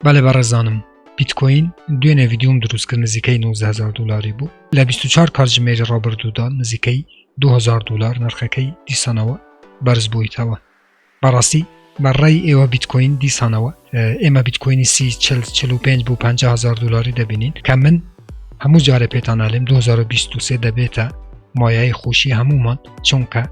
بله برزانم بیتکوین دوێنێ ویدیۆم دروستکرد نزیکەی 19,000 دلاری بوو لە 24 کاتژمێری ڕابردوودا نزیکەی 2,000 دلار نرخەکەی دیسانەوە بەرز بوویتەوە. بەڕاستی بەڕێی ئێوە بیتکوین دیسانەوە ئێمە بیتکوینی 30-45 بوو 50,000 دلاری دەبینین کە من هەموو جارە پێتان ئەڵێم 2023 دەبێتە مایای خۆشی هەمومان چونکە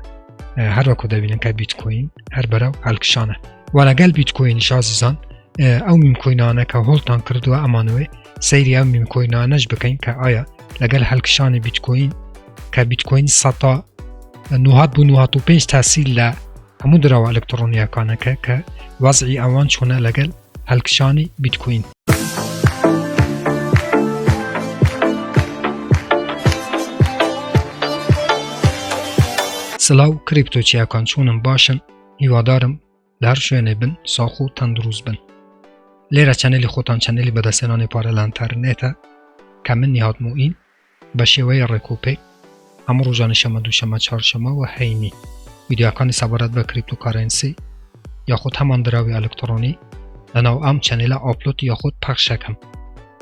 هەروەکو دەبینن کە بیتکوین هەر بەرەو هەڵکشانە و لەگەڵ بیتکوینیش ئازیزان ئەو میمکوینانە کە هۆڵتان کردووە ئەمانوێ سەیری ئەو میمکوینانەش بکەین کە ئایا لەگەڵ هەڵکشانی بیتکوین کە بیتکوین سەتا نوهات بوو 95 تاسیل لە هەموو دراوە ئەلکترۆنیەکانەکە کە وەزعی ئەوان چۆنە لەگەڵ هەڵکشانی بیتکوین. سلااو کریپتۆچیەکان چۆنم باشن هیوادارم لە هەر شوێنێ بن ساخ و تەندروست بن. لێرە چەنێلی خۆتان چەنێلی بەدەستێنانی پارە لە ئینتەرنێتە کە من نیهاتموئین بە شێوەیە ڕێکوپێک هەموو ڕۆژانی شەمە دووشەمە چهارشەمە و هەینی ویدیۆکانی سەبارەت بە کریپتۆکارەنسی یاخود هەمان دراوی ئەلکترۆنی لەناو ئەم چەنێلە ئاپلۆد یاخود پەخشەکەم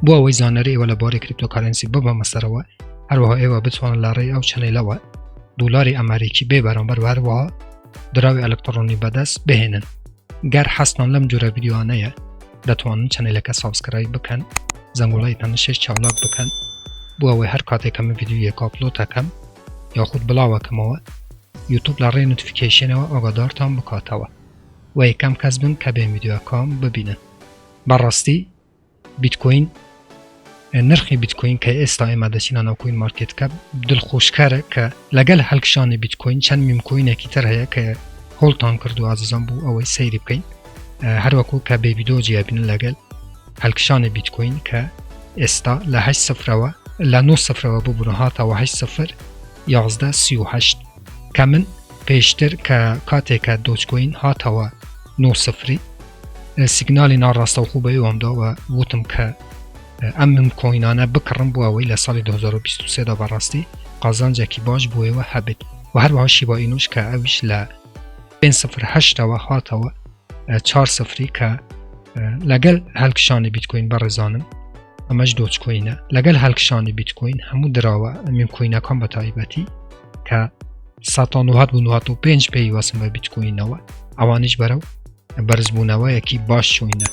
بۆ ئەوەی زانەری ئێوە لەبارەی کریپتۆکارەنسی ببەمە سەرەوە هەروەها ئێوە بتوانن لە ڕێی ئەو چەنێلەوە دولاری ئەمریکی بێ بەرامبەر و هەروەها دراوی ئەلکترۆنی بەدەست بهێنن. گەر حەستان لەم جۆرە ویدیۆانەیە دەتوانن چەنێلەکە سابسکرایب بکەن زەنگۆڵایتان شێش چاولاک بکەن بۆ ئەوەی هەر کاتێک ئەمە ویدیۆیەک ئاپلۆد دەکەم یاخود بڵاوەکەمەوە یوتوب لە ڕێی نوتیفیکیشنەوە ئاگادارتان بکاتەوە و یەکەم کەس بن کە بێن ویدیۆکەم ببینن. بەڕاستی بیتکوین نرخی بیتکوین کە ئێستا ئێمە دەچینە ناو کوین مارکێت دڵخۆشکارە کە لەگەڵ هەڵکشانی بیتکوین چەند میمکوینێکی تر هەیە کە هۆڵتان کردو ئازیزان بوو ئەوەی سەیری بکەین هەروەکو کە بێ ویدیۆ جیابین لەگەڵ هەڵکشانی بیتکوین کە ئێستا لە 8 سفرەوە لە 9 سفرەوە ببوون هاتەوە 8 سفر 1138 کە من پێشتر کە کاتێکە دۆچکۆین هاتەوە 9 سفری سیگنالی ناڕاستەوخۆ بە ئێوەمداوە وتم کە ئەم میمکوینانە بکڕم بۆ ئەوەی لە ساڵی 2023 دا بەڕاستی قازانجێکی باش بۆیەوە هەبێت و هەروەها شیبا ئینوش کە ئەویش لە 508ەوە هاتەوە 4 سفری کە لەگەڵ هەڵکشانی بیتکوین بەڕێزانم ئەمەش دۆچکۆینە لەگەڵ هەڵکشانی بیتکوین هەموو دراوە میمکوینەکان بە تایبەتی کە 1995 پێیوەسم بە بیتکوینەوە ئەوانش بەرەو بەرزبوونەوەیەکی باش چوینە.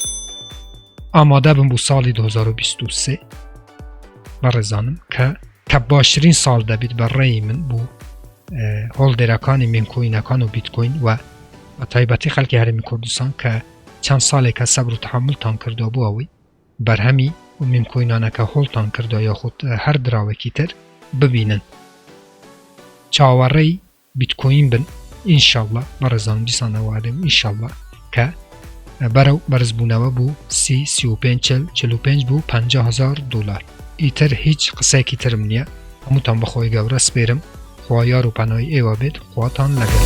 ئامادە بم بۆ ساڵی 2023 بەڕێزانم کە باشترین ساڵ دەبێت بە ڕێی من بوو هۆڵدێرەکانی میمکوینەکان و بیتکوین و بە تایبەتی خەڵکی هەرێمی کوردستان کە چەند ساڵێکە سەبر و تەحموڵتان کردووە بۆ ئەوەی بەرهەمی و میمکوینانەکە هۆڵتان کردووە یاخود هەر دراوێکی تر ببینن چاوەڕێی بیتکوین بن ئینشاڵڵا بەڕێزانم دیسانەوارم ئینشاڵڵا کە بەرەو بەرزبوونەوە بوو 35 بوو 50,000 دلار. ئیتر هیچ قسێکی ترم نییە هەمووتان بەخۆی گەورە سپێرم خوا یار و پەنای ئێوە بێت خواتان لەگەڵ.